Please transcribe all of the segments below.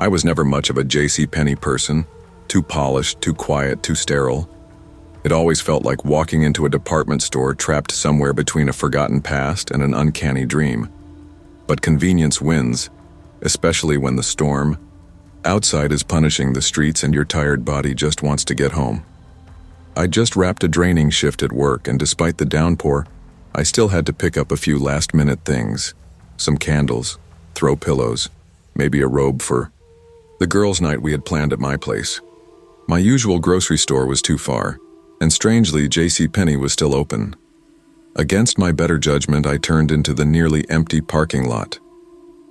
I was never much of a JCPenney person. Too polished, too quiet, too sterile. It always felt like walking into a department store trapped somewhere between a forgotten past and an uncanny dream. But convenience wins, especially when the storm outside is punishing the streets and your tired body just wants to get home. I just wrapped a draining shift at work, and despite the downpour, I still had to pick up a few last-minute things. Some candles, throw pillows, maybe a robe for the girls' night we had planned at my place. My usual grocery store was too far, and strangely, JCPenney was still open. Against my better judgment, I turned into the nearly empty parking lot.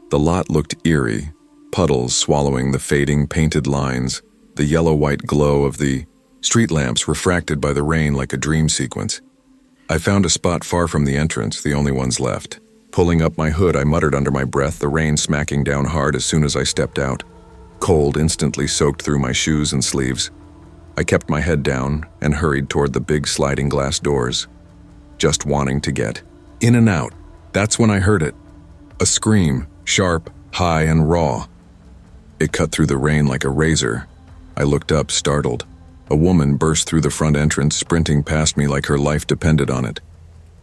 The lot looked eerie, puddles swallowing the fading painted lines, the yellow-white glow of the street lamps refracted by the rain like a dream sequence. I found a spot far from the entrance, the only ones left. Pulling up my hood, I muttered under my breath, the rain smacking down hard as soon as I stepped out. Cold instantly soaked through my shoes and sleeves. I kept my head down and hurried toward the big sliding glass doors, just wanting to get in and out. That's when I heard it. A scream, sharp, high, and raw. It cut through the rain like a razor. I looked up, startled. A woman burst through the front entrance, sprinting past me like her life depended on it.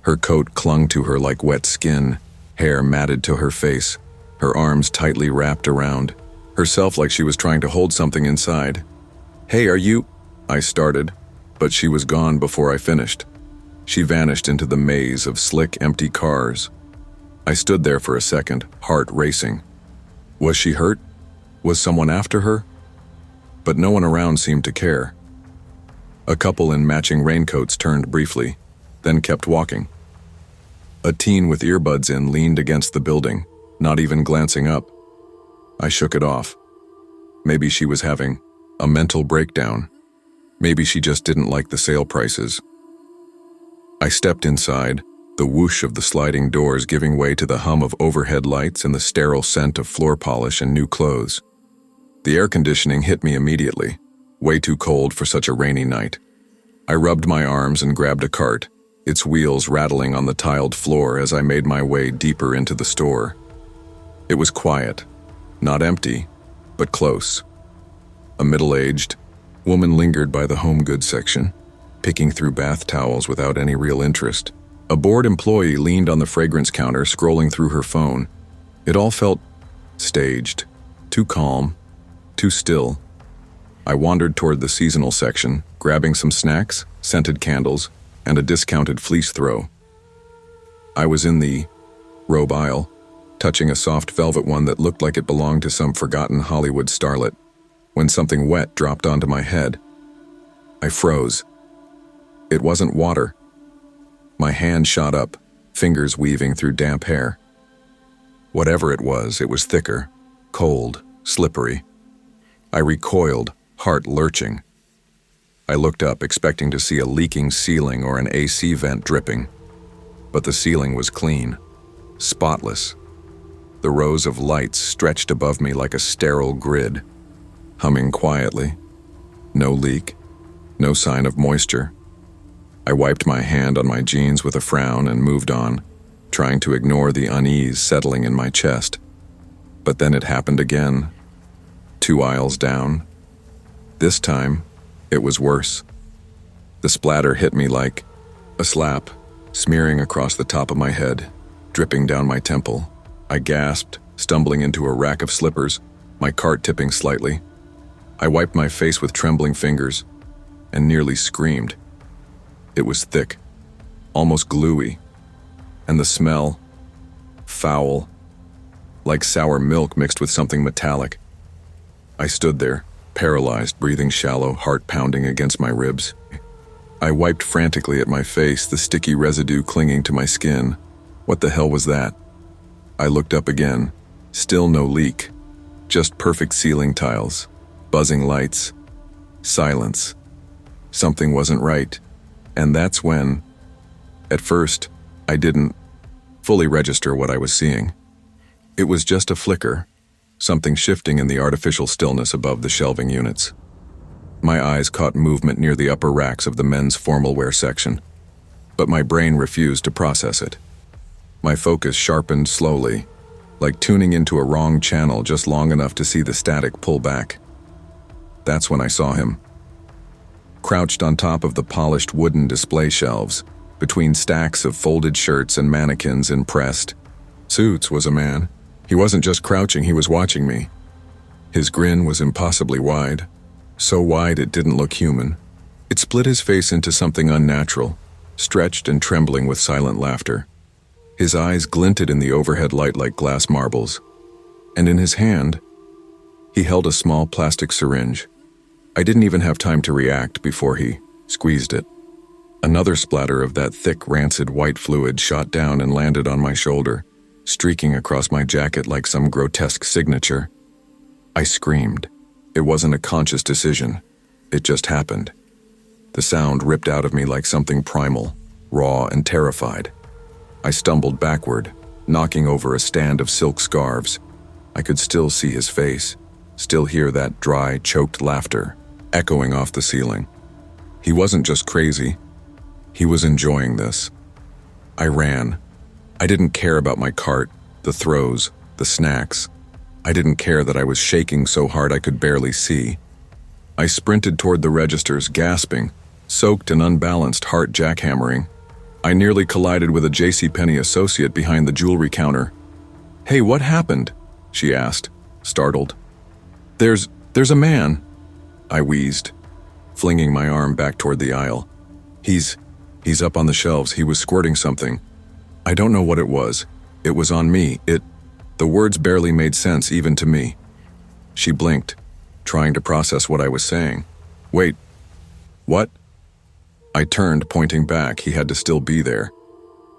Her coat clung to her like wet skin, hair matted to her face, her arms tightly wrapped around herself like she was trying to hold something inside. "Hey, are you?" I started, but she was gone before I finished. She vanished into the maze of slick, empty cars. I stood there for a second, heart racing. Was she hurt? Was someone after her? But no one around seemed to care. A couple in matching raincoats turned briefly, then kept walking. A teen with earbuds in leaned against the building, not even glancing up. I shook it off. Maybe she was having a mental breakdown. Maybe she just didn't like the sale prices. I stepped inside, the whoosh of the sliding doors giving way to the hum of overhead lights and the sterile scent of floor polish and new clothes. The air conditioning hit me immediately, way too cold for such a rainy night. I rubbed my arms and grabbed a cart, its wheels rattling on the tiled floor as I made my way deeper into the store. It was quiet, not empty, but close. A middle-aged woman lingered by the home goods section, picking through bath towels without any real interest. A bored employee leaned on the fragrance counter, scrolling through her phone. It all felt staged, too calm, too still. I wandered toward the seasonal section, grabbing some snacks, scented candles, and a discounted fleece throw. I was in the robe aisle, touching a soft velvet one that looked like it belonged to some forgotten Hollywood starlet, when something wet dropped onto my head. I froze. It wasn't water. My hand shot up, fingers weaving through damp hair. Whatever it was thicker, cold, slippery. I recoiled, heart lurching. I looked up, expecting to see a leaking ceiling or an AC vent dripping. But the ceiling was clean, spotless. The rows of lights stretched above me like a sterile grid, humming quietly. No leak, no sign of moisture. I wiped my hand on my jeans with a frown and moved on, trying to ignore the unease settling in my chest. But then it happened again, 2 aisles down. This time, it was worse. The splatter hit me like a slap, smearing across the top of my head, dripping down my temple. I gasped, stumbling into a rack of slippers, my cart tipping slightly. I wiped my face with trembling fingers and nearly screamed. It was thick, almost gluey, and the smell, foul, like sour milk mixed with something metallic. I stood there, paralyzed, breathing shallow, heart pounding against my ribs. I wiped frantically at my face, the sticky residue clinging to my skin. What the hell was that? I looked up again. Still no leak. Just perfect ceiling tiles, buzzing lights, silence. Something wasn't right. And that's when, at first, I didn't fully register what I was seeing. It was just a flicker, something shifting in the artificial stillness above the shelving units. My eyes caught movement near the upper racks of the men's formal wear section, but my brain refused to process it. My focus sharpened slowly, like tuning into a wrong channel just long enough to see the static pull back. That's when I saw him. Crouched on top of the polished wooden display shelves, between stacks of folded shirts and mannequins in pressed suits, was a man. He wasn't just crouching, he was watching me. His grin was impossibly wide, so wide it didn't look human. It split his face into something unnatural, stretched and trembling with silent laughter. His eyes glinted in the overhead light like glass marbles, and in his hand, he held a small plastic syringe. I didn't even have time to react before he squeezed it. Another splatter of that thick, rancid white fluid shot down and landed on my shoulder, streaking across my jacket like some grotesque signature. I screamed. It wasn't a conscious decision. It just happened. The sound ripped out of me like something primal, raw and terrified. I stumbled backward, knocking over a stand of silk scarves. I could still see his face, still hear that dry, choked laughter echoing off the ceiling. He wasn't just crazy. He was enjoying this. I ran. I didn't care about my cart, the throws, the snacks. I didn't care that I was shaking so hard I could barely see. I sprinted toward the registers, gasping, soaked and unbalanced, heart jackhammering. I nearly collided with a JCPenney associate behind the jewelry counter. "Hey, what happened?" she asked, startled. There's a man," I wheezed, flinging my arm back toward the aisle. He's up on the shelves. He was squirting something. I don't know what it was. It was on me. The words barely made sense even to me. She blinked, trying to process what I was saying. "Wait, what?" I turned, pointing back. He had to still be there,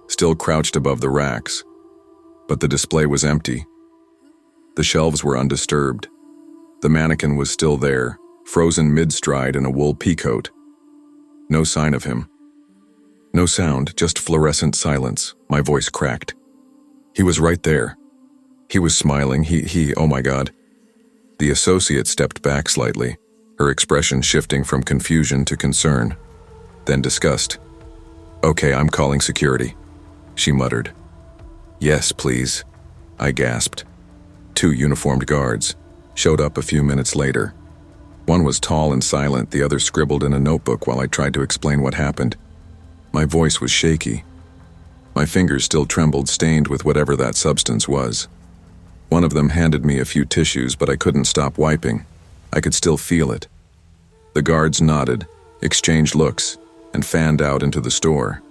still crouched above the racks. But the display was empty. The shelves were undisturbed. The mannequin was still there, frozen mid-stride in a wool peacoat. No sign of him. No sound, just fluorescent silence. My voice cracked. He was right there. He was smiling. Oh my God. The associate stepped back slightly, her expression shifting from confusion to concern, then disgust. "Okay, I'm calling security," she muttered. "Yes, please," I gasped. 2 uniformed guards showed up a few minutes later. One was tall and silent, the other scribbled in a notebook while I tried to explain what happened. My voice was shaky. My fingers still trembled, stained with whatever that substance was. One of them handed me a few tissues, but I couldn't stop wiping. I could still feel it. The guards nodded, exchanged looks, and fanned out into the store.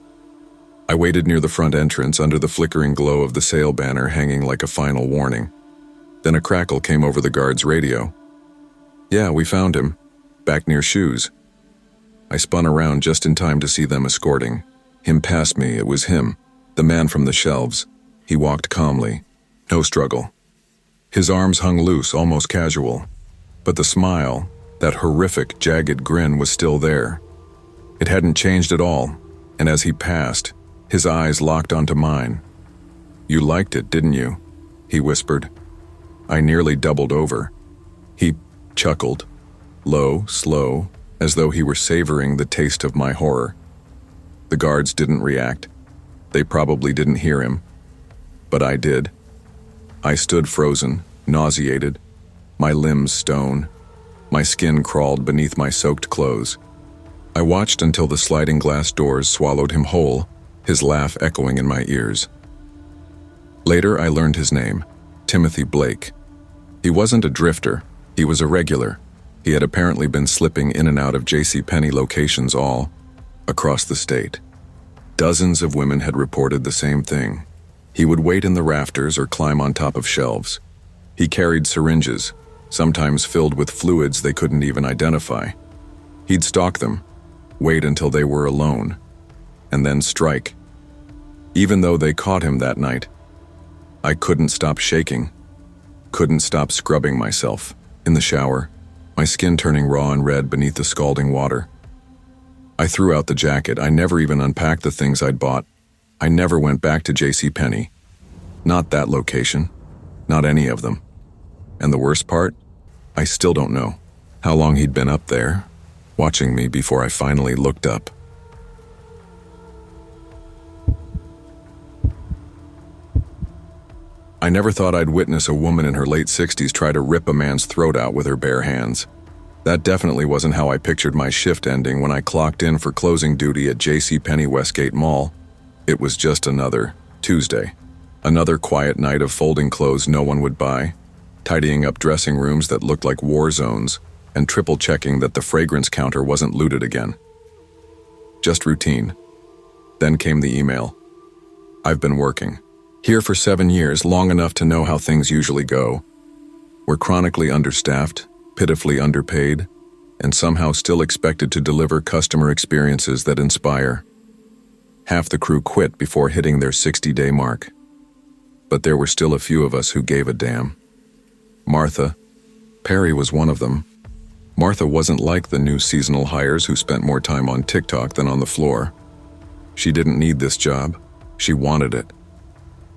I waited near the front entrance under the flickering glow of the sale banner hanging like a final warning. Then a crackle came over the guard's radio. "Yeah, we found him. Back near Shoes." I spun around just in time to see them escorting him past me. It was him, the man from the shelves. He walked calmly. No struggle. His arms hung loose, almost casual. But the smile, that horrific, jagged grin, was still there. It hadn't changed at all, and as he passed, his eyes locked onto mine. "You liked it, didn't you?" he whispered. I nearly doubled over. He chuckled, low, slow, as though he were savoring the taste of my horror. The guards didn't react. They probably didn't hear him. But I did. I stood frozen, nauseated, my limbs stone. My skin crawled beneath my soaked clothes. I watched until the sliding glass doors swallowed him whole, his laugh echoing in my ears. Later, I learned his name, Timothy Blake. He wasn't a drifter. He was a regular. He had apparently been slipping in and out of JCPenney locations all across the state. Dozens of women had reported the same thing. He would wait in the rafters or climb on top of shelves. He carried syringes, sometimes filled with fluids they couldn't even identify. He'd stalk them, wait until they were alone, and then strike. Even though they caught him that night, I couldn't stop shaking, couldn't stop scrubbing myself in the shower, my skin turning raw and red beneath the scalding water. I threw out the jacket. I never even unpacked the things I'd bought. I never went back to JCPenney. Not that location. Not any of them. And the worst part? I still don't know how long he'd been up there, watching me before I finally looked up. I I never thought I'd witness a woman in her late 60s try to rip a man's throat out with her bare hands. That definitely wasn't how I pictured my shift ending when I clocked in for closing duty at JCPenney Westgate Mall. It was just another Tuesday. Another quiet night of folding clothes no one would buy, tidying up dressing rooms that looked like war zones, and triple-checking that the fragrance counter wasn't looted again. Just routine. Then came the email. I've been working here for 7 years, long enough to know how things usually go. We're chronically understaffed, pitifully underpaid, and somehow still expected to deliver customer experiences that inspire. Half the crew quit before hitting their 60-day mark. But there were still a few of us who gave a damn. Martha, Perry was one of them. Martha wasn't like the new seasonal hires who spent more time on TikTok than on the floor. She didn't need this job. She wanted it.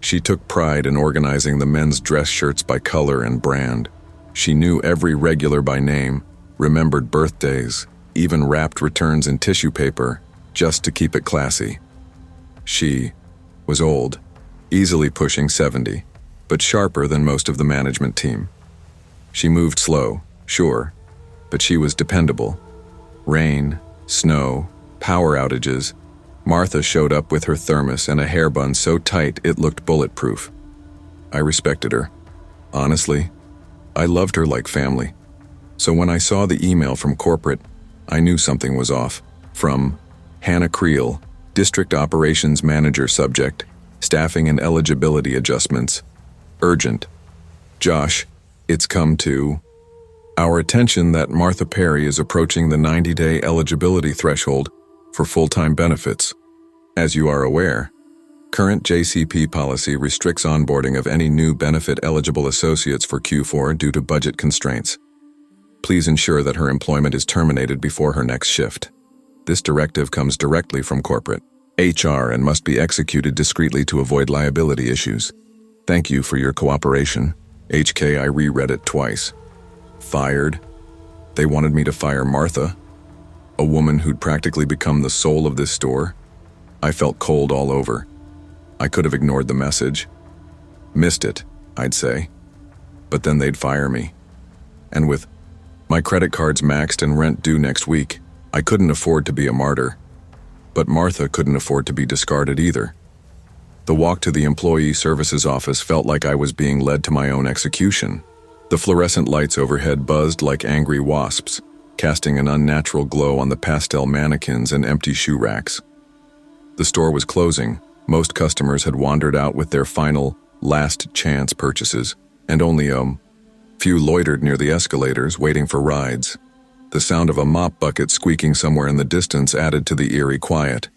She took pride in organizing the men's dress shirts by color and brand. She knew every regular by name, remembered birthdays, even wrapped returns in tissue paper, just to keep it classy. She was old, easily pushing 70, but sharper than most of the management team. She moved slow, sure, but she was dependable. Rain, snow, power outages. Martha showed up with her thermos and a hair bun so tight it looked bulletproof. I respected her. Honestly, I loved her like family. So when I saw the email from corporate, I knew something was off. From Hannah Creel, District Operations Manager, subject, staffing and eligibility adjustments. Urgent. Josh, it's come to our attention that Martha Perry is approaching the 90-day eligibility threshold for full-time benefits. As you are aware, current JCP policy restricts onboarding of any new benefit-eligible associates for Q4 due to budget constraints. Please ensure that her employment is terminated before her next shift. This directive comes directly from corporate HR and must be executed discreetly to avoid liability issues. Thank you for your cooperation. HK. I reread it twice. Fired? They wanted me to fire Martha, a woman who'd practically become the soul of this store. I felt cold all over. I could have ignored the message. Missed it, I'd say. But then they'd fire me. And with my credit cards maxed and rent due next week, I couldn't afford to be a martyr. But Martha couldn't afford to be discarded either. The walk to the employee services office felt like I was being led to my own execution. The fluorescent lights overhead buzzed like angry wasps, casting an unnatural glow on the pastel mannequins and empty shoe racks. The store was closing. Most customers had wandered out with their final, last-chance purchases, and only few loitered near the escalators waiting for rides. The sound of a mop bucket squeaking somewhere in the distance added to the eerie quiet.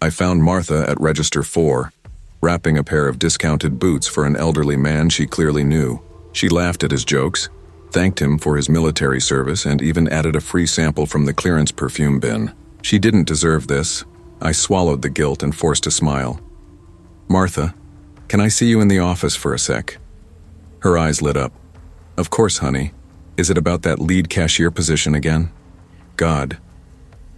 I found Martha at Register 4, wrapping a pair of discounted boots for an elderly man she clearly knew. She laughed at his jokes, thanked him for his military service, and even added a free sample from the clearance perfume bin. She didn't deserve this. I swallowed the guilt and forced a smile. Martha, can I see you in the office for a sec? Her eyes lit up. Of course, honey. Is it about that lead cashier position again? God.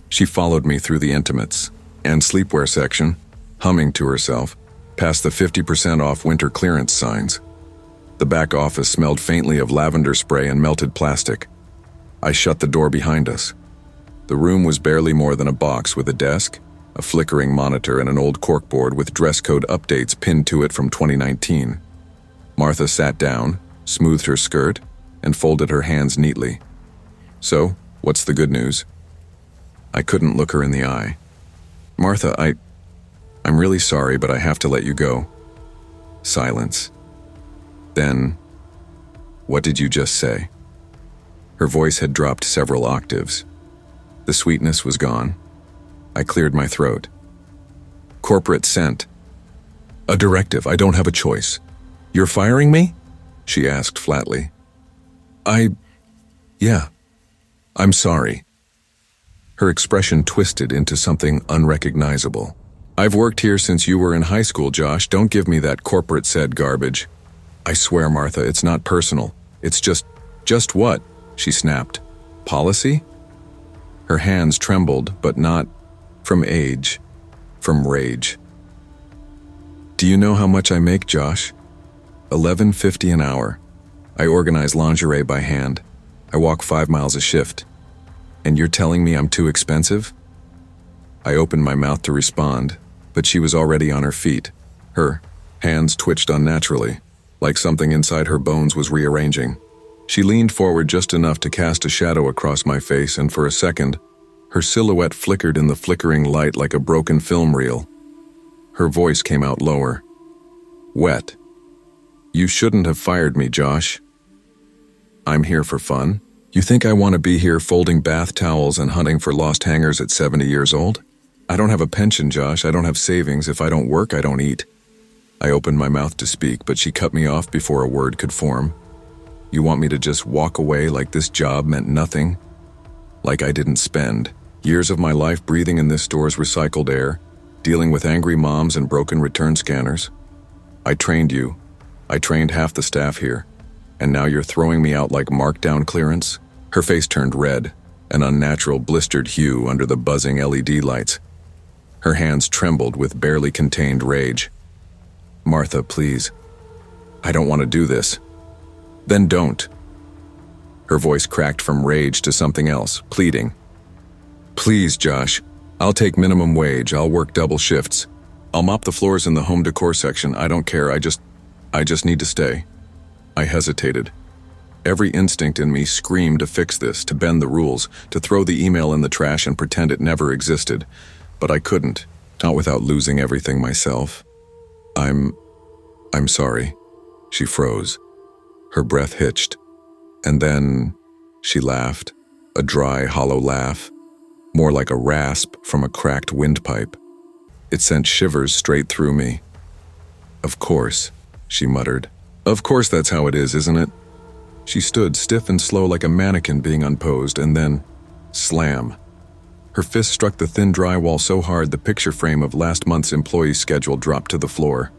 She followed me through the intimates and sleepwear section, humming to herself, past the 50% off winter clearance signs. The back office smelled faintly of lavender spray and melted plastic. I shut the door behind us. The room was barely more than a box with a desk, a flickering monitor, and an old corkboard with dress code updates pinned to it from 2019. Martha sat down, smoothed her skirt, and folded her hands neatly. So, what's the good news? I couldn't look her in the eye. Martha, I'm really sorry, but I have to let you go. Silence. Then, what did you just say? Her voice had dropped several octaves. The sweetness was gone. I cleared my throat. Corporate sent a directive. I don't have a choice. You're firing me? She asked flatly. Yeah. I'm sorry. Her expression twisted into something unrecognizable. I've worked here since you were in high school, Josh. Don't give me that corporate said garbage. I swear, Martha, it's not personal. It's just what? She snapped. Policy? Her hands trembled, but not from age, from rage. Do you know how much I make, Josh? $11.50 an hour. I organize lingerie by hand. I walk 5 miles a shift. And you're telling me I'm too expensive? I opened my mouth to respond, but she was already on her feet. Her hands twitched unnaturally, like something inside her bones was rearranging. She leaned forward just enough to cast a shadow across my face, and for a second, her silhouette flickered in the flickering light like a broken film reel. Her voice came out lower. Wet. You shouldn't have fired me, Josh. I'm here for fun. You think I want to be here folding bath towels and hunting for lost hangers at 70 years old? I don't have a pension, Josh. I don't have savings. If I don't work, I don't eat. I opened my mouth to speak, but she cut me off before a word could form. You want me to just walk away like this job meant nothing? Like I didn't spend years of my life breathing in this store's recycled air, dealing with angry moms and broken return scanners? I trained you. I trained half the staff here. And now you're throwing me out like markdown clearance? Her face turned red, an unnatural blistered hue under the buzzing LED lights. Her hands trembled with barely contained rage. Martha, please. I don't want to do this. Then don't. Her voice cracked from rage to something else, pleading. Please, Josh. I'll take minimum wage. I'll work double shifts. I'll mop the floors in the home decor section. I don't care. I just need to stay. I hesitated. Every instinct in me screamed to fix this, to bend the rules, to throw the email in the trash and pretend it never existed. But I couldn't, not without losing everything myself. I'm sorry. She froze. Her breath hitched. And then she laughed, a dry, hollow laugh, more like a rasp from a cracked windpipe. It sent shivers straight through me. Of course, she muttered. Of course that's how it is, isn't it? She stood stiff and slow like a mannequin being unposed, and then, slam. Her fist struck the thin drywall so hard the picture frame of last month's employee schedule dropped to the floor.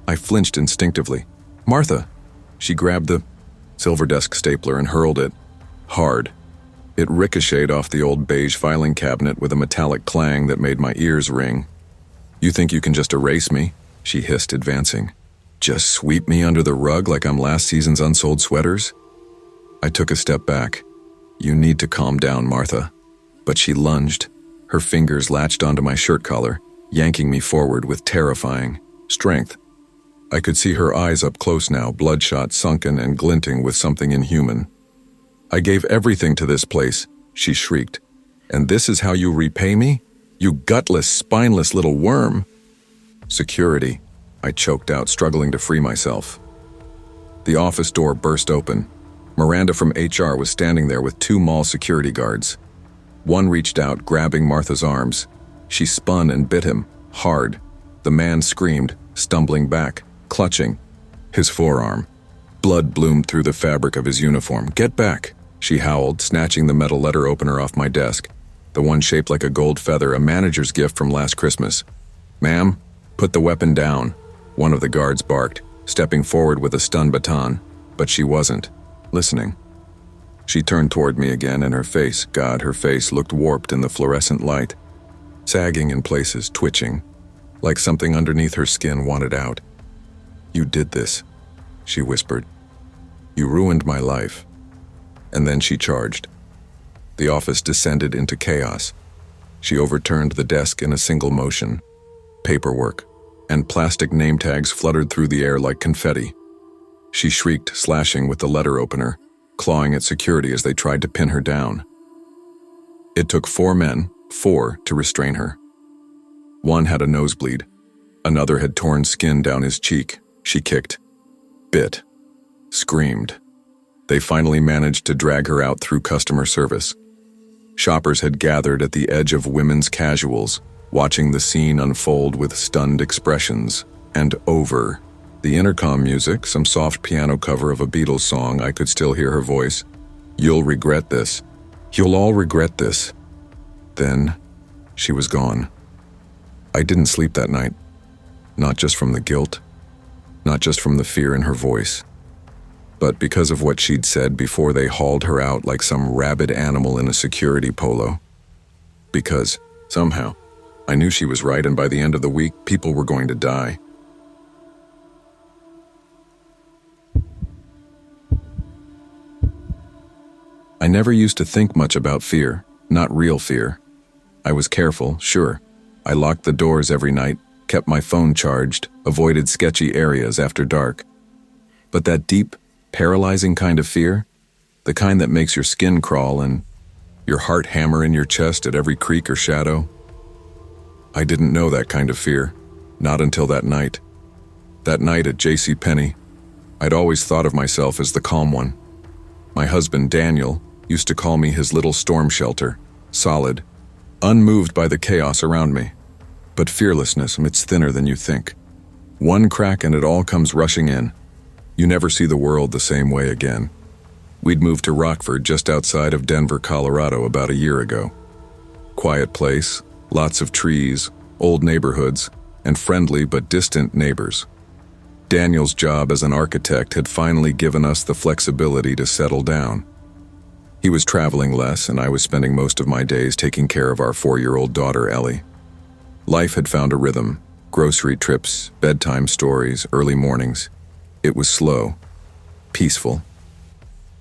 I flinched instinctively. Martha! She grabbed the silver desk stapler and hurled it. Hard. It ricocheted off the old beige filing cabinet with a metallic clang that made my ears ring. You think you can just erase me? She hissed, advancing. Just sweep me under the rug like I'm last season's unsold sweaters? I took a step back. You need to calm down, Martha. But she lunged. Her fingers latched onto my shirt collar, yanking me forward with terrifying strength. I could see her eyes up close now, bloodshot, sunken, and glinting with something inhuman. I gave everything to this place, she shrieked. And this is how you repay me? You gutless, spineless little worm. Security, I choked out, struggling to free myself. The office door burst open. Miranda from HR was standing there with 2 mall security guards. One reached out, grabbing Martha's arms. She spun and bit him, hard. The man screamed, stumbling back, clutching his forearm. Blood bloomed through the fabric of his uniform. Get back, she howled, snatching the metal letter opener off my desk, the one shaped like a gold feather, a manager's gift from last Christmas. Ma'am, put the weapon down, one of the guards barked, stepping forward with a stun baton, but she wasn't listening. She turned toward me again, and her face, God, her face looked warped in the fluorescent light, sagging in places, twitching, like something underneath her skin wanted out. You did this, she whispered. You ruined my life. And then she charged. The office descended into chaos. She overturned the desk in a single motion. Paperwork and plastic name tags fluttered through the air like confetti. She shrieked, slashing with the letter opener, clawing at security as they tried to pin her down. It took 4 men, 4, to restrain her. One had a nosebleed. Another had torn skin down his cheek. She kicked, bit, screamed. They finally managed to drag her out through customer service. Shoppers had gathered at the edge of women's casuals, watching the scene unfold with stunned expressions. And over the intercom music, some soft piano cover of a Beatles song, I could still hear her voice. You'll regret this. You'll all regret this. Then, she was gone. I didn't sleep that night. Not just from the guilt. Not just from the fear in her voice. But because of what she'd said before they hauled her out like some rabid animal in a security polo. Because, somehow, I knew she was right, and by the end of the week, people were going to die. I never used to think much about fear, not real fear. I was careful, sure. I locked the doors every night, kept my phone charged, avoided sketchy areas after dark. But that deep, paralyzing kind of fear, the kind that makes your skin crawl and your heart hammer in your chest at every creak or shadow, I didn't know that kind of fear, not until that night. That night at JCPenney, I'd always thought of myself as the calm one. My husband, Daniel, used to call me his little storm shelter, solid, unmoved by the chaos around me. But fearlessness, it's thinner than you think. One crack and it all comes rushing in. You never see the world the same way again. We'd moved to Rockford just outside of Denver, Colorado about a year ago. Quiet place, lots of trees, old neighborhoods, and friendly but distant neighbors. Daniel's job as an architect had finally given us the flexibility to settle down. He was traveling less, and I was spending most of my days taking care of our 4-year-old daughter, Ellie. Life had found a rhythm: grocery trips, bedtime stories, early mornings. It was slow, peaceful.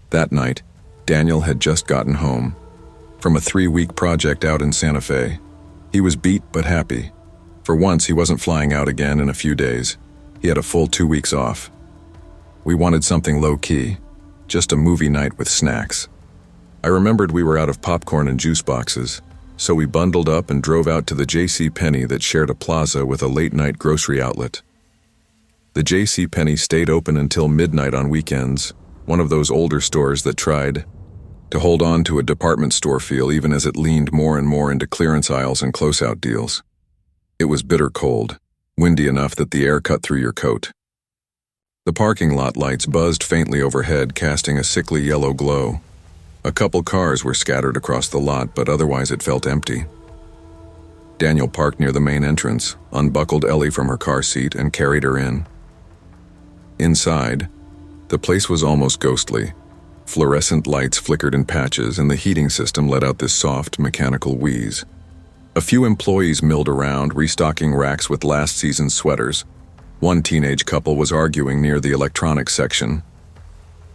That night, Daniel had just gotten home from a 3-week project out in Santa Fe. He was beat but happy. For once, he wasn't flying out again in a few days. He had a full 2 weeks off. We wanted something low-key, just a movie night with snacks. I remembered we were out of popcorn and juice boxes, so we bundled up and drove out to the JCPenney that shared a plaza with a late-night grocery outlet. The JCPenney stayed open until midnight on weekends, one of those older stores that tried to hold on to a department store feel even as it leaned more and more into clearance aisles and close-out deals. It was bitter cold, windy enough that the air cut through your coat. The parking lot lights buzzed faintly overhead, casting a sickly yellow glow. A couple cars were scattered across the lot, but otherwise it felt empty. Daniel parked near the main entrance, unbuckled Ellie from her car seat, and carried her in. Inside, the place was almost ghostly. Fluorescent lights flickered in patches, and the heating system let out this soft, mechanical wheeze. A few employees milled around, restocking racks with last season's sweaters. One teenage couple was arguing near the electronics section.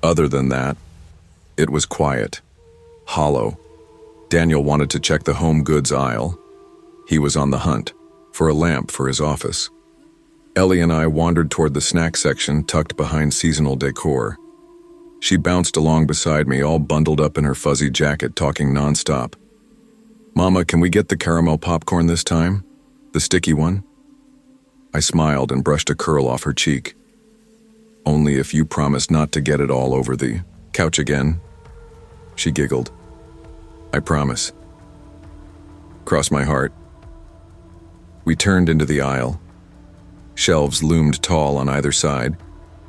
Other than that, it was quiet, hollow. Daniel wanted to check the home goods aisle. He was on the hunt for a lamp for his office. Ellie and I wandered toward the snack section tucked behind seasonal decor. She bounced along beside me, all bundled up in her fuzzy jacket, talking nonstop. "Mama, can we get the caramel popcorn this time? The sticky one?" I smiled and brushed a curl off her cheek. "Only if you promise not to get it all over the couch again." She giggled. "I promise." Cross my heart. We turned into the aisle. Shelves loomed tall on either side,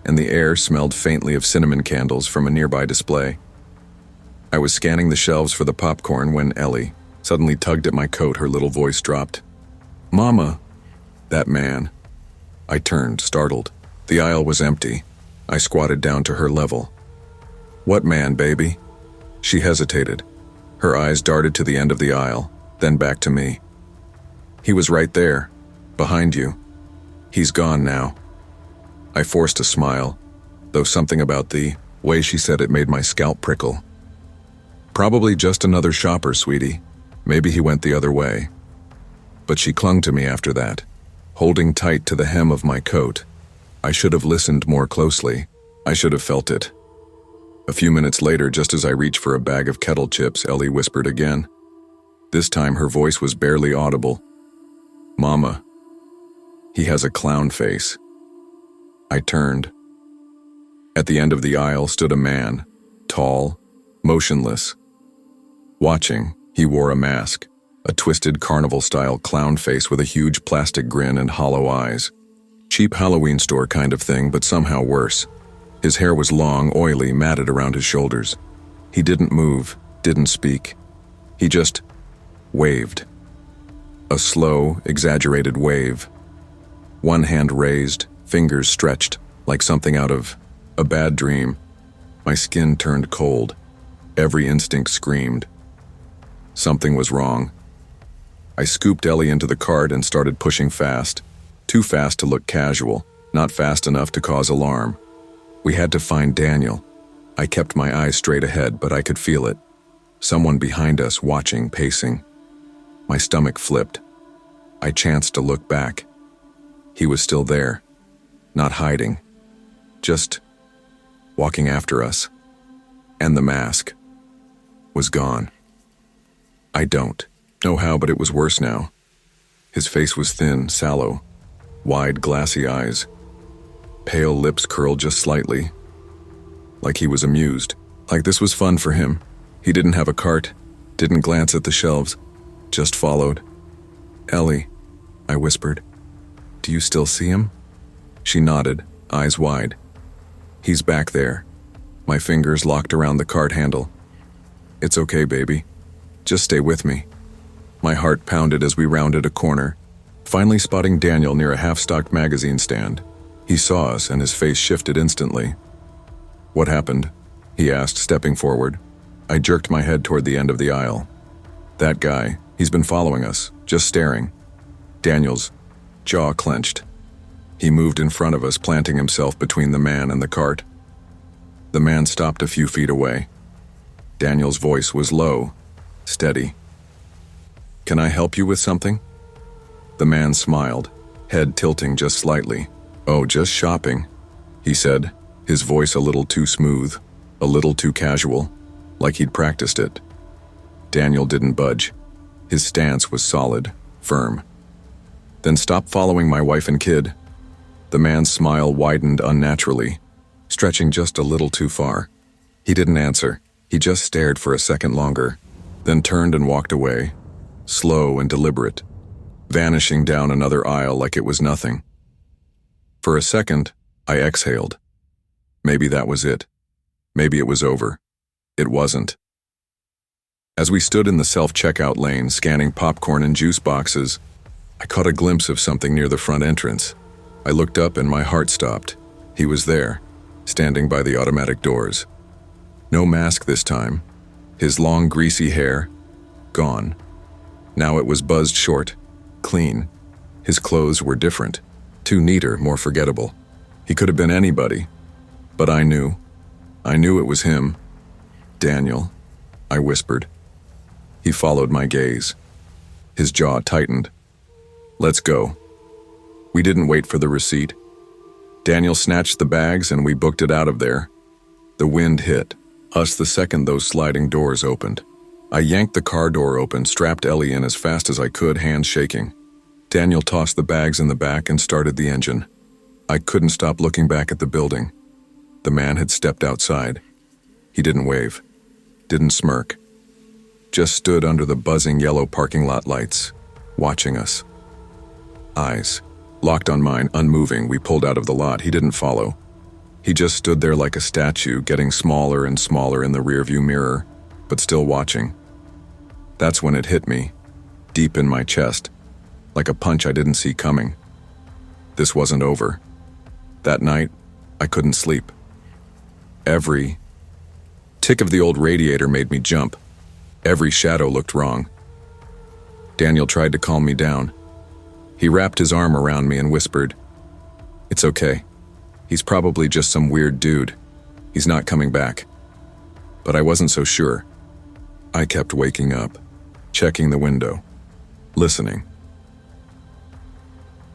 and the air smelled faintly of cinnamon candles from a nearby display. I was scanning the shelves for the popcorn when Ellie suddenly tugged at my coat. Her little voice dropped. "Mama!" "That man." I turned, startled. The aisle was empty. I squatted down to her level. "What man, baby?" She hesitated. Her eyes darted to the end of the aisle, then back to me. "He was right there, behind you. He's gone now." I forced a smile, though something about the way she said it made my scalp prickle. "Probably just another shopper, sweetie. Maybe he went the other way." But she clung to me after that, holding tight to the hem of my coat. I should have listened more closely. I should have felt it. A few minutes later, just as I reached for a bag of kettle chips, Ellie whispered again. This time her voice was barely audible. "Mama, he has a clown face." I turned. At the end of the aisle stood a man, tall, motionless. Watching, he wore a mask, a twisted carnival-style clown face with a huge plastic grin and hollow eyes. Cheap Halloween store kind of thing, but somehow worse. His hair was long, oily, matted around his shoulders. He didn't move, didn't speak. He just waved. A slow, exaggerated wave. One hand raised, fingers stretched, like something out of a bad dream. My skin turned cold. Every instinct screamed. Something was wrong. I scooped Ellie into the cart and started pushing fast. Too fast to look casual, not fast enough to cause alarm. We had to find Daniel. I kept my eyes straight ahead, but I could feel it. Someone behind us watching, pacing. My stomach flipped. I chanced to look back. He was still there, not hiding, just walking after us. And the mask was gone. I don't know how, but it was worse now. His face was thin, sallow, wide, glassy eyes. Pale lips curled just slightly, like he was amused, like this was fun for him. He didn't have a cart, didn't glance at the shelves, just followed. "Ellie," I whispered, "do you still see him?" She nodded, eyes wide. "He's back there." My fingers locked around the cart handle. "It's okay, baby. Just stay with me." My heart pounded as we rounded a corner, finally spotting Daniel near a half-stocked magazine stand. He saw us and his face shifted instantly. "What happened?" he asked, stepping forward. I jerked my head toward the end of the aisle. "That guy, he's been following us, just staring." Daniel's jaw clenched. He moved in front of us, planting himself between the man and the cart. The man stopped a few feet away. Daniel's voice was low, steady. "Can I help you with something?" The man smiled, head tilting just slightly. "Oh, just shopping," he said, his voice a little too smooth, a little too casual, like he'd practiced it. Daniel didn't budge. His stance was solid, firm. "Then stop following my wife and kid." The man's smile widened unnaturally, stretching just a little too far. He didn't answer. He just stared for a second longer, then turned and walked away, slow and deliberate, vanishing down another aisle like it was nothing. For a second, I exhaled. Maybe that was it. Maybe it was over. It wasn't. As we stood in the self-checkout lane scanning popcorn and juice boxes, I caught a glimpse of something near the front entrance. I looked up and my heart stopped. He was there, standing by the automatic doors. No mask this time. His long, greasy hair, gone. Now it was buzzed short, clean. His clothes were different, too neater, more forgettable. He could have been anybody, but I knew it was him. "Daniel," I whispered. He followed my gaze. His jaw tightened. "Let's go." We didn't wait for the receipt. Daniel snatched the bags and we booked it out of there. The wind hit us the second those sliding doors opened. I yanked the car door open, strapped Ellie in as fast as I could, hands shaking. Daniel tossed the bags in the back and started the engine. I couldn't stop looking back at the building. The man had stepped outside. He didn't wave, didn't smirk, just stood under the buzzing yellow parking lot lights, watching us. Eyes locked on mine, unmoving. We pulled out of the lot. He didn't follow. He just stood there like a statue, getting smaller and smaller in the rearview mirror, but still watching. That's when it hit me, deep in my chest, like a punch I didn't see coming. This wasn't over. That night, I couldn't sleep. Every tick of the old radiator made me jump. Every shadow looked wrong. Daniel tried to calm me down. He wrapped his arm around me and whispered, "It's okay. He's probably just some weird dude. He's not coming back." But I wasn't so sure. I kept waking up, checking the window, listening.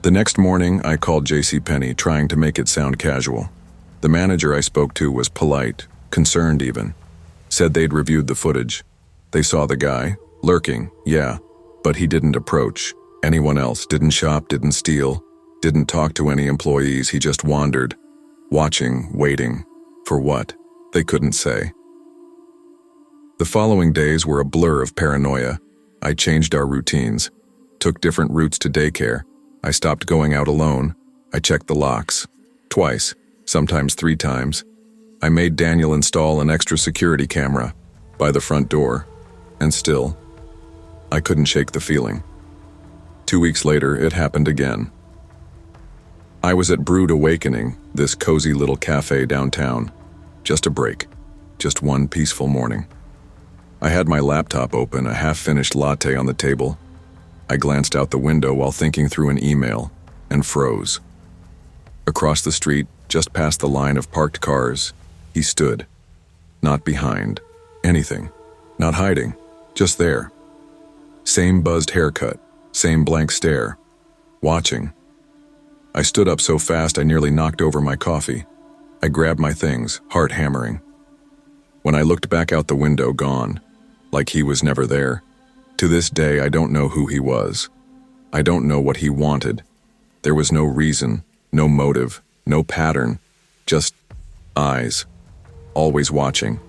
The next morning, I called JCPenney, trying to make it sound casual. The manager I spoke to was polite, concerned even. Said they'd reviewed the footage. They saw the guy, lurking, yeah, but he didn't approach anyone else, didn't shop, didn't steal, didn't talk to any employees. He just wandered, watching, waiting. For what? They couldn't say. The following days were a blur of paranoia. I changed our routines, took different routes to daycare. I stopped going out alone. I checked the locks. Twice, sometimes 3 times. I made Daniel install an extra security camera by the front door. And still, I couldn't shake the feeling. 2 weeks later, it happened again. I was at Brood Awakening, this cozy little cafe downtown. Just a break. Just one peaceful morning. I had my laptop open, a half-finished latte on the table. I glanced out the window while thinking through an email, and froze. Across the street, just past the line of parked cars, he stood. Not behind anything. Not hiding, just there. Same buzzed haircut, same blank stare. Watching. I stood up so fast I nearly knocked over my coffee. I grabbed my things, heart hammering. When I looked back out the window, gone, like he was never there. To this day, I don't know who he was. I don't know what he wanted. There was no reason, no motive, no pattern, just eyes, always watching.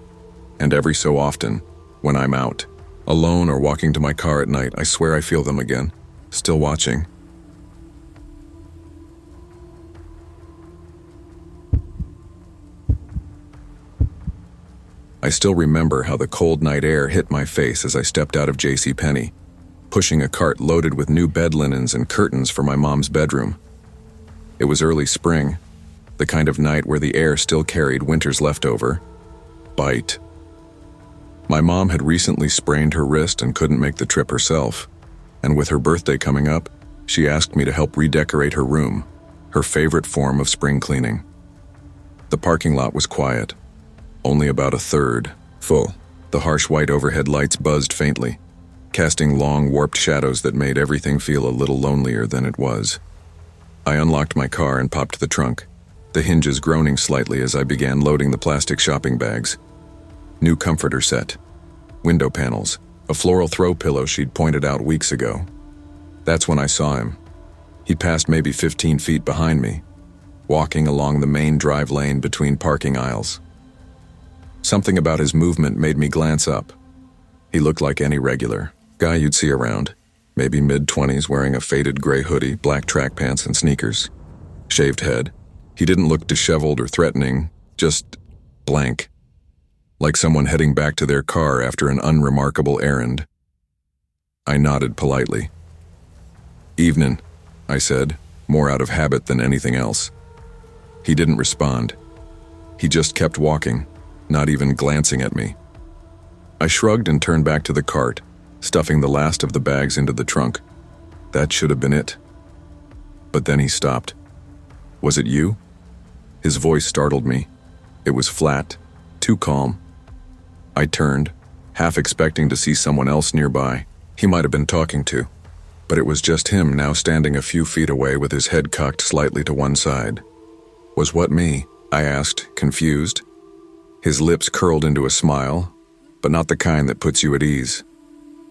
And every so often, when I'm out, alone or walking to my car at night, I swear I feel them again, still watching. I still remember how the cold night air hit my face as I stepped out of JCPenney, pushing a cart loaded with new bed linens and curtains for my mom's bedroom. It was early spring, the kind of night where the air still carried winter's leftover. Bite. My mom had recently sprained her wrist and couldn't make the trip herself, and with her birthday coming up, she asked me to help redecorate her room, her favorite form of spring cleaning. The parking lot was quiet. Only about a third full. The harsh white overhead lights buzzed faintly, casting long, warped shadows that made everything feel a little lonelier than it was. I unlocked my car and popped the trunk, the hinges groaning slightly as I began loading the plastic shopping bags. New comforter set, window panels, a floral throw pillow she'd pointed out weeks ago. That's when I saw him. He passed maybe 15 feet behind me, walking along the main drive lane between parking aisles. Something about his movement made me glance up. He looked like any regular guy you'd see around, maybe mid-20s, wearing a faded gray hoodie, black track pants, and sneakers. Shaved head. He didn't look disheveled or threatening, just blank. Like someone heading back to their car after an unremarkable errand. I nodded politely. "Evenin'," I said, more out of habit than anything else. He didn't respond. He just kept walking, not even glancing at me. I shrugged and turned back to the cart, stuffing the last of the bags into the trunk. That should have been it. But then he stopped. "Was it you?" His voice startled me. It was flat, too calm. I turned, half expecting to see someone else nearby he might have been talking to. But it was just him now, standing a few feet away with his head cocked slightly to one side. "Was what me?" I asked, confused. His lips curled into a smile, but not the kind that puts you at ease.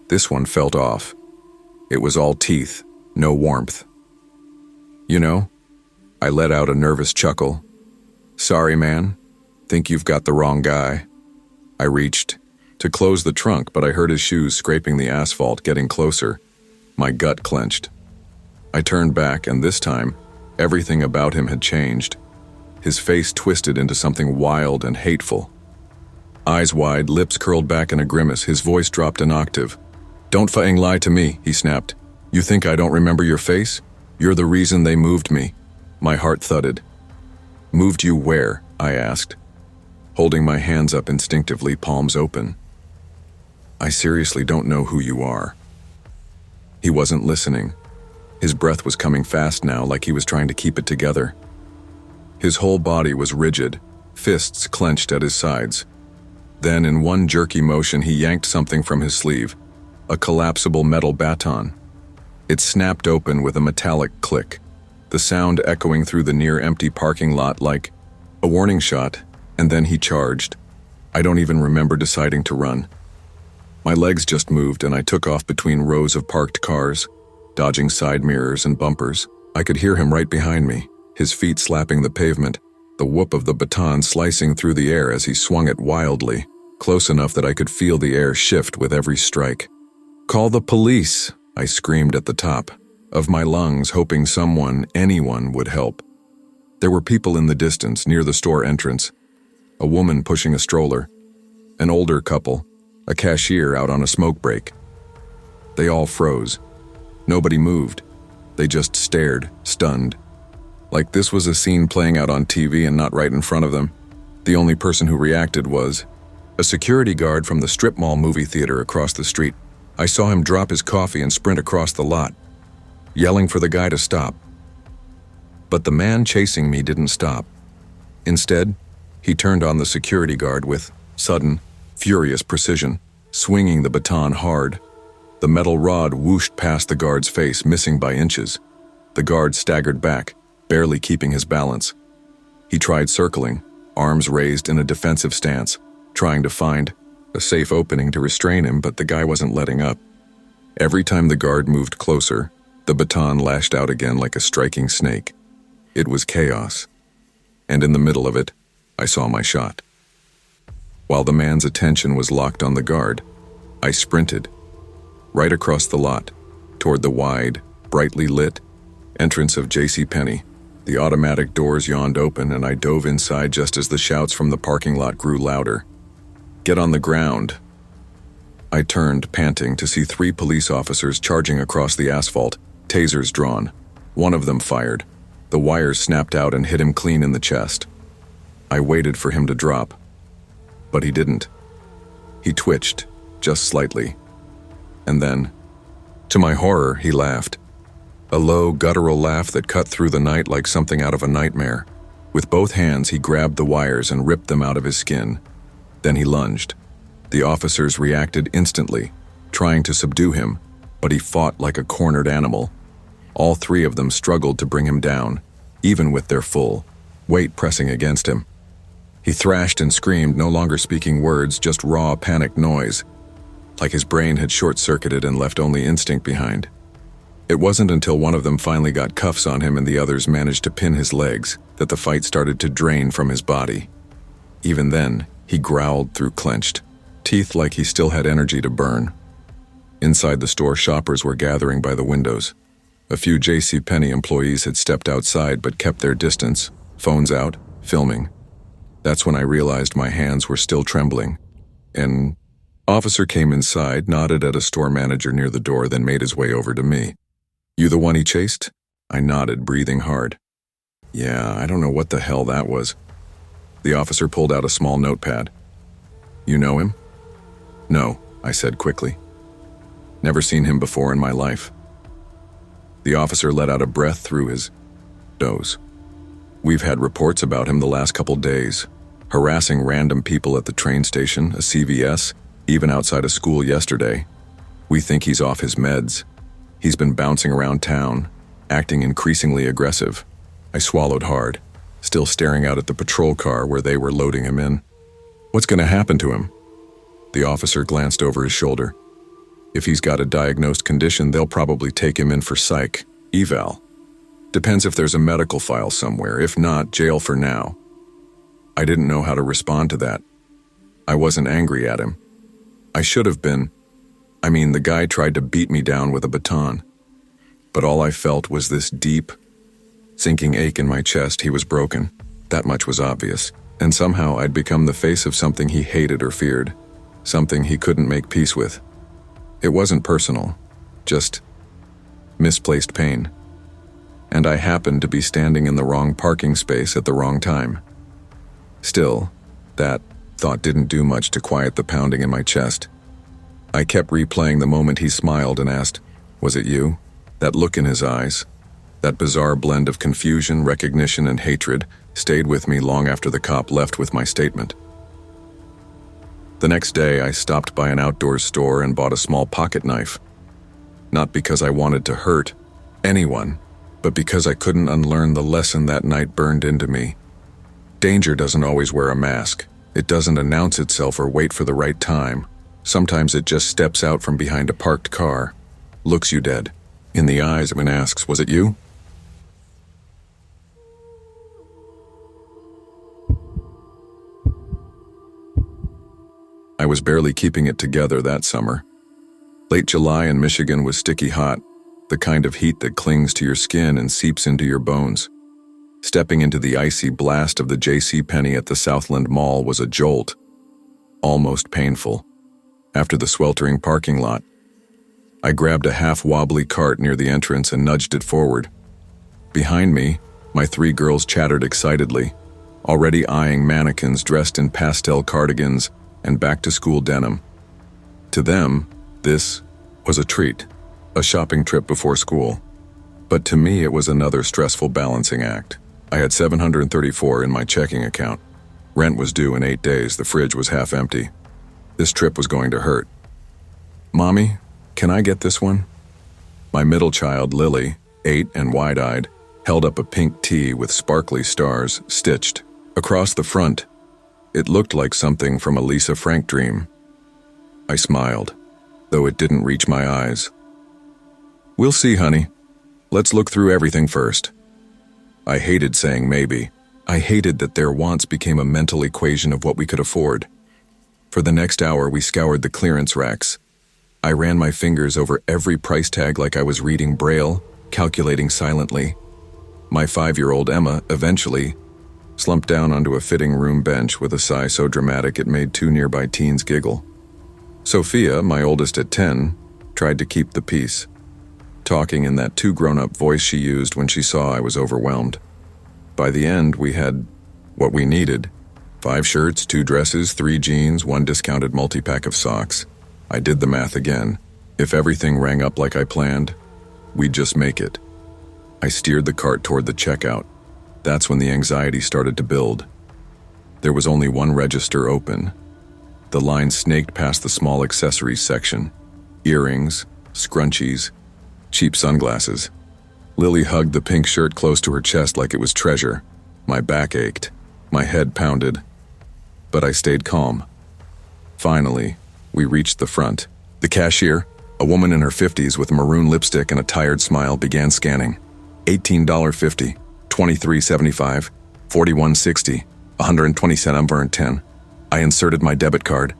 This one felt off. It was all teeth, no warmth. "You know," I let out a nervous chuckle. "Sorry, man. Think you've got the wrong guy." I reached to close the trunk, but I heard his shoes scraping the asphalt, getting closer. My gut clenched. I turned back, and this time, everything about him had changed. His face twisted into something wild and hateful. Eyes wide, lips curled back in a grimace, his voice dropped an octave. "Don't fucking lie to me," he snapped. "You think I don't remember your face? You're the reason they moved me." My heart thudded. "Moved you where?" I asked, holding my hands up instinctively, palms open. "I seriously don't know who you are." He wasn't listening. His breath was coming fast now, like he was trying to keep it together. His whole body was rigid, fists clenched at his sides. Then, in one jerky motion, he yanked something from his sleeve, a collapsible metal baton. It snapped open with a metallic click, the sound echoing through the near-empty parking lot like a warning shot, and then he charged. I don't even remember deciding to run. My legs just moved, and I took off between rows of parked cars, dodging side mirrors and bumpers. I could hear him right behind me, his feet slapping the pavement, the whoop of the baton slicing through the air as he swung it wildly, close enough that I could feel the air shift with every strike. "Call the police!" I screamed at the top of my lungs, hoping someone, anyone, would help. There were people in the distance, near the store entrance. A woman pushing a stroller, an older couple, a cashier out on a smoke break. They all froze. Nobody moved. They just stared, stunned. Like this was a scene playing out on TV and not right in front of them. The only person who reacted was a security guard from the strip mall movie theater across the street. I saw him drop his coffee and sprint across the lot, yelling for the guy to stop. But the man chasing me didn't stop. Instead, he turned on the security guard with sudden, furious precision. swinging the baton hard. The metal rod whooshed past the guard's face, missing by inches. The guard staggered back, barely keeping his balance. He tried circling, arms raised in a defensive stance, trying to find a safe opening to restrain him, but the guy wasn't letting up. Every time the guard moved closer, the baton lashed out again like a striking snake. It was chaos. And in the middle of it, I saw my shot. While the man's attention was locked on the guard, I sprinted, right across the lot, toward the wide, brightly lit entrance of JCPenney. The automatic doors yawned open, and I dove inside just as the shouts from the parking lot grew louder. "Get on the ground." I turned, panting, to see 3 police officers charging across the asphalt, tasers drawn. One of them fired. The wires snapped out and hit him clean in the chest. I waited for him to drop, but he didn't. He twitched, just slightly. And then, to my horror, he laughed. A low, guttural laugh that cut through the night like something out of a nightmare. With both hands, he grabbed the wires and ripped them out of his skin. Then he lunged. The officers reacted instantly, trying to subdue him, but he fought like a cornered animal. All 3 of them struggled to bring him down, even with their full weight pressing against him. He thrashed and screamed, no longer speaking words, just raw, panicked noise, like his brain had short-circuited and left only instinct behind. It wasn't until one of them finally got cuffs on him and the others managed to pin his legs that the fight started to drain from his body. Even then, he growled through clenched teeth like he still had energy to burn. Inside the store, shoppers were gathering by the windows. A few JCPenney employees had stepped outside but kept their distance, phones out, filming. That's when I realized my hands were still trembling. An officer came inside, nodded at a store manager near the door, then made his way over to me. "You the one he chased?" I nodded, breathing hard. "Yeah, I don't know what the hell that was." The officer pulled out a small notepad. "You know him?" "No," I said quickly. "Never seen him before in my life." The officer let out a breath through his nose. "We've had reports about him the last couple days, harassing random people at the train station, a CVS, even outside of school yesterday. We think he's off his meds. He's been bouncing around town, acting increasingly aggressive." I swallowed hard, still staring out at the patrol car where they were loading him in. "What's going to happen to him?" The officer glanced over his shoulder. "If he's got a diagnosed condition, they'll probably take him in for psych eval. Depends if there's a medical file somewhere. If not, jail for now." I didn't know how to respond to that. I wasn't angry at him. I should have been. The guy tried to beat me down with a baton. But all I felt was this deep, sinking ache in my chest. He was broken. That much was obvious. And somehow I'd become the face of something he hated or feared. Something he couldn't make peace with. It wasn't personal. Just misplaced pain. And I happened to be standing in the wrong parking space at the wrong time. Still, that thought didn't do much to quiet the pounding in my chest. I kept replaying the moment he smiled and asked, "Was it you?" That look in his eyes, that bizarre blend of confusion, recognition, and hatred, stayed with me long after the cop left with my statement. The next day, I stopped by an outdoor store and bought a small pocket knife. Not because I wanted to hurt anyone, but because I couldn't unlearn the lesson that night burned into me. Danger doesn't always wear a mask. It doesn't announce itself or wait for the right time. Sometimes it just steps out from behind a parked car, looks you dead in the eyes and asks, "Was it you?" I was barely keeping it together that summer. Late July in Michigan was sticky hot, the kind of heat that clings to your skin and seeps into your bones. Stepping into the icy blast of the JCPenney at the Southland Mall was a jolt, almost painful. After the sweltering parking lot, I grabbed a half-wobbly cart near the entrance and nudged it forward. Behind me, my 3 girls chattered excitedly, already eyeing mannequins dressed in pastel cardigans and back-to-school denim. To them, this was a treat, a shopping trip before school. But to me, it was another stressful balancing act. I had $734 in my checking account. Rent was due in 8 days. The fridge was half empty. This trip was going to hurt. "Mommy, can I get this one?" My middle child, Lily, 8 and wide-eyed, held up a pink tee with sparkly stars stitched across the front. It looked like something from a Lisa Frank dream. I smiled, though it didn't reach my eyes. "We'll see, honey. Let's look through everything first." I hated saying maybe. I hated that their wants became a mental equation of what we could afford. For the next hour, we scoured the clearance racks. I ran my fingers over every price tag like I was reading Braille, calculating silently. My 5-year-old Emma eventually slumped down onto a fitting room bench with a sigh so dramatic it made 2 nearby teens giggle. Sophia, my oldest at 10, tried to keep the peace, talking in that too grown-up voice she used when she saw I was overwhelmed. By the end, we had what we needed: 5 shirts, 2 dresses, 3 jeans, 1 discounted multi-pack of socks. I did the math again. If everything rang up like I planned, we'd just make it. I steered the cart toward the checkout. That's when the anxiety started to build. There was only one register open. The line snaked past the small accessories section: earrings, scrunchies, cheap sunglasses. Lily hugged the pink shirt close to her chest like it was treasure. My back ached. My head pounded. But I stayed calm. Finally, we reached the front. The cashier, a woman in her 50s with maroon lipstick and a tired smile, began scanning. $18.50, $23.75, $41.60, 120 cent number and 10. I inserted my debit card.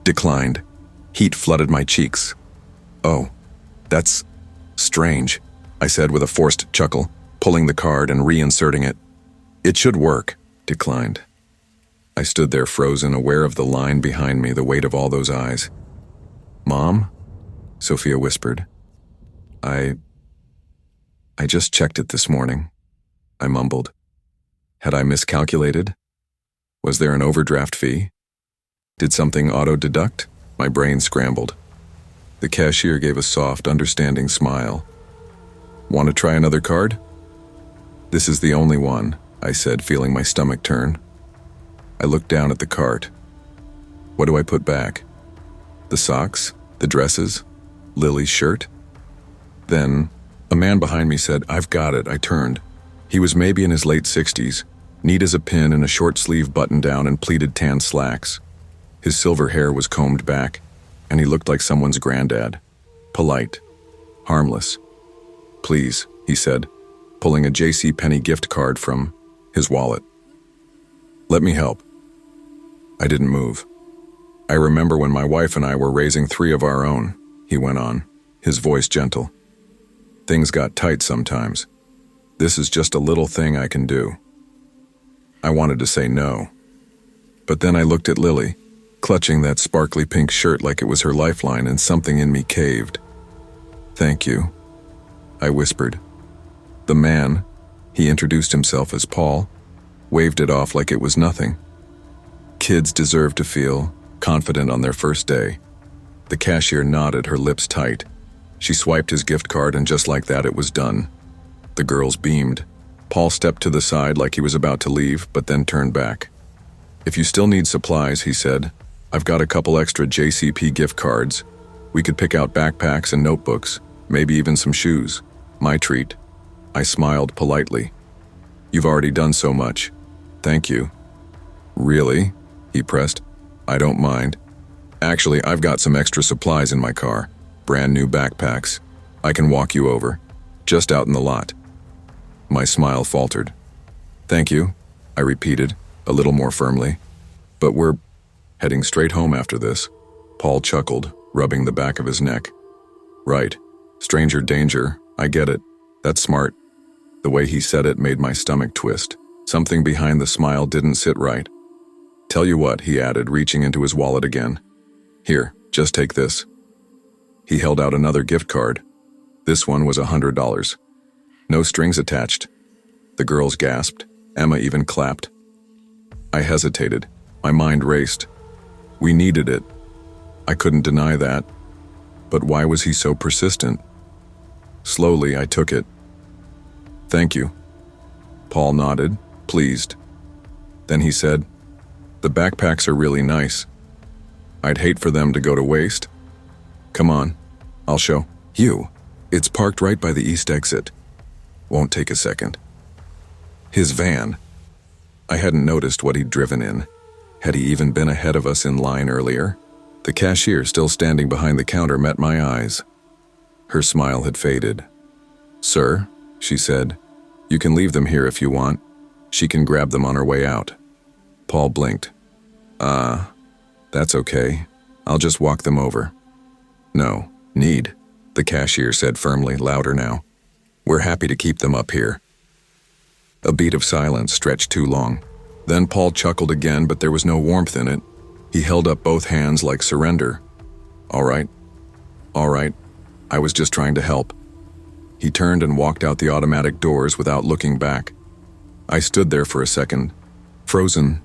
Declined. Heat flooded my cheeks. "Oh, that's strange," I said with a forced chuckle, pulling the card and reinserting it. "It should work." Declined. I stood there frozen, aware of the line behind me, the weight of all those eyes. "Mom?" Sophia whispered. I just checked it this morning," I mumbled. Had I miscalculated? Was there an overdraft fee? Did something auto-deduct? My brain scrambled. The cashier gave a soft, understanding smile. "Want to try another card?" "This is the only one," I said, feeling my stomach turn. I looked down at the cart. What do I put back? The socks? The dresses? Lily's shirt? Then, a man behind me said, "I've got it." I turned. He was maybe in his late 60s, neat as a pin in a short-sleeve button-down and pleated tan slacks. His silver hair was combed back, and he looked like someone's granddad. Polite. Harmless. "Please," he said, pulling a JCPenney gift card from his wallet. "Let me help." I didn't move. "I remember when my wife and I were raising 3 of our own," he went on, his voice gentle. "Things got tight sometimes. This is just a little thing I can do." I wanted to say no. But then I looked at Lily, clutching that sparkly pink shirt like it was her lifeline, and something in me caved. "Thank you," I whispered. The man, he introduced himself as Paul, waved it off like it was nothing. Kids deserve to feel confident on their first day. The cashier nodded, her lips tight. She swiped his gift card, and just like that, it was done. The girls beamed. Paul stepped to the side like he was about to leave, but then turned back. "If you still need supplies," he said, "I've got a couple extra JCP gift cards. We could pick out backpacks and notebooks, maybe even some shoes. My treat." I smiled politely. "You've already done so much. Thank you." "Really?" he pressed. "I don't mind. Actually, I've got some extra supplies in my car. Brand new backpacks. I can walk you over. Just out in the lot." My smile faltered. "Thank you," I repeated, a little more firmly. "But we're heading straight home after this." Paul chuckled, rubbing the back of his neck. "Right. Stranger danger. I get it. That's smart." The way he said it made my stomach twist. Something behind the smile didn't sit right. "Tell you what," he added, reaching into his wallet again. "Here, just take this." He held out another gift card. This one was $100. No strings attached. The girls gasped. Emma even clapped. I hesitated. My mind raced. We needed it. I couldn't deny that. But why was he so persistent? Slowly, I took it. "Thank you." Paul nodded, pleased. Then he said, "The backpacks are really nice. I'd hate for them to go to waste." Come on, I'll show you. It's parked right by the east exit. Won't take a second. His van. I hadn't noticed what he'd driven in. Had he even been ahead of us in line earlier? The cashier, still standing behind the counter, met my eyes. Her smile had faded. "Sir," she said, "you can leave them here if you want. She can grab them on her way out." Paul blinked. That's okay. I'll just walk them over." "No, need," the cashier said firmly, louder now. "We're happy to keep them up here." A beat of silence stretched too long. Then Paul chuckled again, but there was no warmth in it. He held up both hands like surrender. All right. I was just trying to help." He turned and walked out the automatic doors without looking back. I stood there for a second, frozen.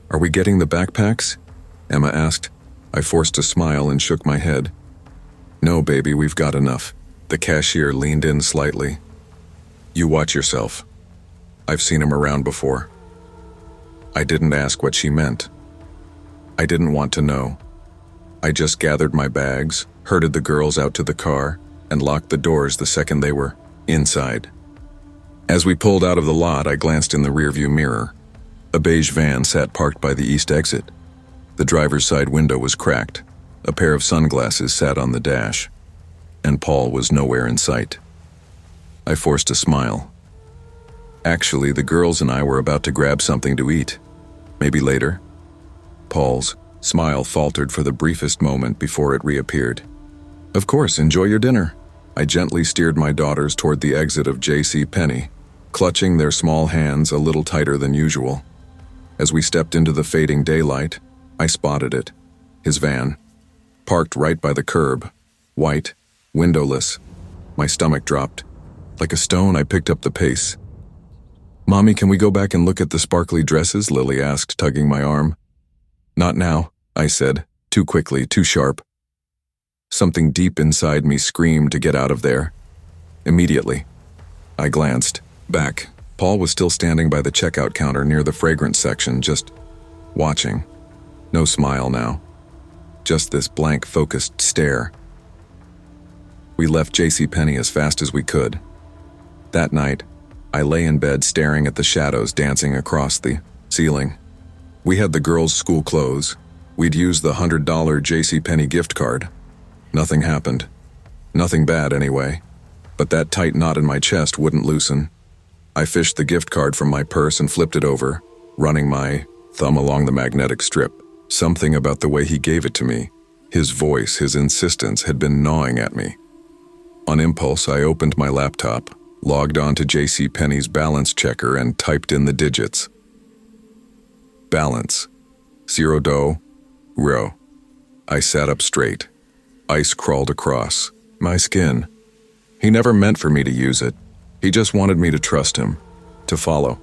"Are we getting the backpacks?" Emma asked. I forced a smile and shook my head. "No, baby, we've got enough." The cashier leaned in slightly. "You watch yourself. I've seen him around before." I didn't ask what she meant. I didn't want to know. I just gathered my bags, herded the girls out to the car, and locked the doors the second they were inside. As we pulled out of the lot, I glanced in the rearview mirror. A beige van sat parked by the east exit. The driver's side window was cracked. A pair of sunglasses sat on the dash. And Paul was nowhere in sight. I forced a smile. Actually, the girls and I were about to grab something to eat. Maybe later. Paul's smile faltered for the briefest moment before it reappeared. "Of course, enjoy your dinner." I gently steered my daughters toward the exit of JCPenney, clutching their small hands a little tighter than usual. As we stepped into the fading daylight, I spotted it. His van. Parked right by the curb. White. Windowless. My stomach dropped. Like a stone, I picked up the pace. "Mommy, can we go back and look at the sparkly dresses?" Lily asked, tugging my arm. "Not now," I said, too quickly, too sharp. Something deep inside me screamed to get out of there. Immediately, I glanced back. Paul was still standing by the checkout counter near the fragrance section, just watching. No smile now. Just this blank, focused stare. We left JCPenney as fast as we could. That night, I lay in bed staring at the shadows dancing across the ceiling. We had the girls' school clothes. We'd used the $100 JCPenney gift card. Nothing happened. Nothing bad, anyway. But that tight knot in my chest wouldn't loosen. I fished the gift card from my purse and flipped it over, running my thumb along the magnetic strip. Something about the way he gave it to me, his voice, his insistence, had been gnawing at me. On impulse, I opened my laptop, logged on to JCPenney's balance checker, and typed in the digits. Balance. $0. I sat up straight. Ice crawled across my skin. He never meant for me to use it. He just wanted me to trust him, to follow.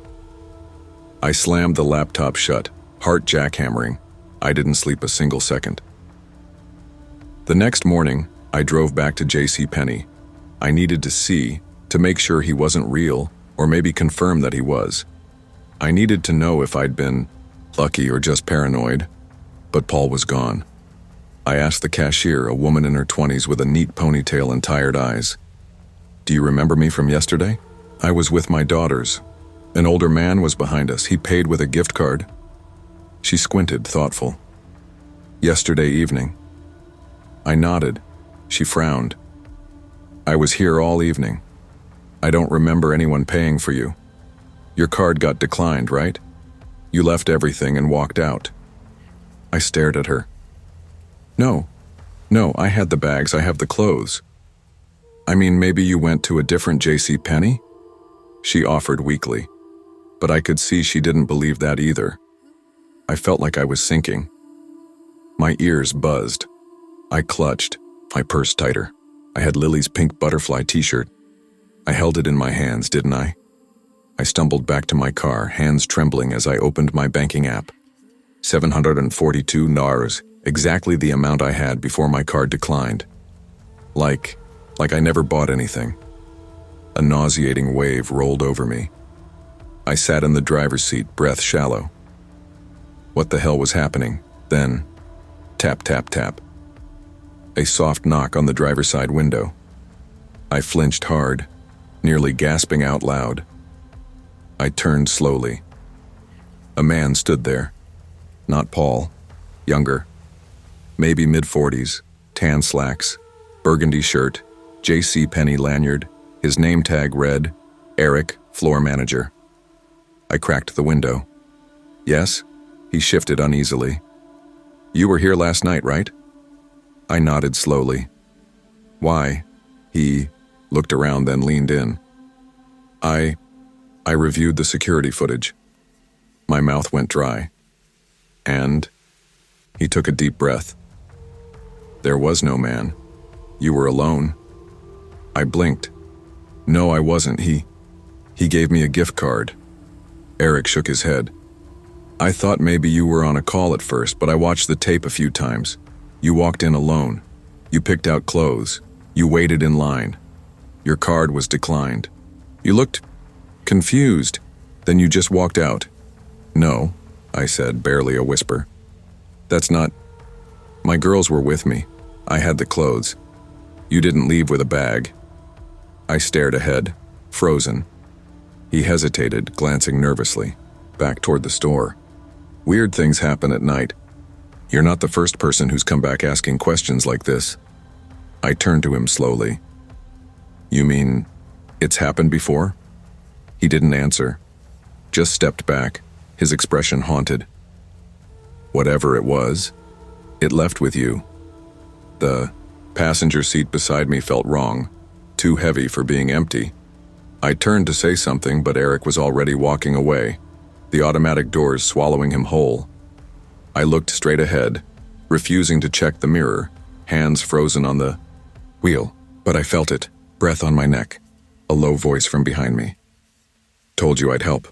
I slammed the laptop shut, heart jackhammering. I didn't sleep a single second. The next morning, I drove back to JCPenney. I needed to see, to make sure he wasn't real, or maybe confirm that he was. I needed to know if I'd been lucky or just paranoid. But Paul was gone. I asked the cashier, a woman in her 20s with a neat ponytail and tired eyes, "Do you remember me from yesterday?" I was with my daughters. An older man was behind us. He paid with a gift card. She squinted, thoughtful. "Yesterday evening." I nodded. She frowned. "I was here all evening. I don't remember anyone paying for you. Your card got declined, right? You left everything and walked out." I stared at her. No, I had the bags, I have the clothes." "I mean, maybe you went to a different JCPenney?" She offered weakly, but I could see she didn't believe that either. I felt like I was sinking. My ears buzzed. I clutched, my purse tighter. I had Lily's pink butterfly t-shirt. I held it in my hands, didn't I? I stumbled back to my car, hands trembling as I opened my banking app. $742, exactly the amount I had before my card declined. Like I never bought anything. A nauseating wave rolled over me. I sat in the driver's seat, breath shallow. What the hell was happening? Then, tap, tap, tap. A soft knock on the driver's side window. I flinched hard, nearly gasping out loud. I turned slowly. A man stood there. Not Paul. Younger. Maybe mid-40s, tan slacks, burgundy shirt, JCPenney lanyard. His name tag read, Eric, floor manager. I cracked the window. Yes? He shifted uneasily. You were here last night, right? I nodded slowly. Why? He looked around, then leaned in. I reviewed the security footage. My mouth went dry. And he took a deep breath. There was no man. You were alone. I blinked. No, I wasn't. He gave me a gift card. Eric shook his head. I thought maybe you were on a call at first, but I watched the tape a few times. You walked in alone. You picked out clothes. You waited in line. Your card was declined. You looked confused. Then you just walked out. No, I said, barely a whisper. That's not... My girls were with me. I had the clothes. You didn't leave with a bag. I stared ahead, frozen. He hesitated, glancing nervously, back toward the store. Weird things happen at night. You're not the first person who's come back asking questions like this. I turned to him slowly. You mean, it's happened before? He didn't answer, just stepped back, his expression haunted. Whatever it was, it left with you. The passenger seat beside me felt wrong, too heavy for being empty. I turned to say something, but Eric was already walking away, the automatic doors swallowing him whole. I looked straight ahead, refusing to check the mirror, hands frozen on the wheel, but I felt it, breath on my neck, a low voice from behind me. Told you I'd help.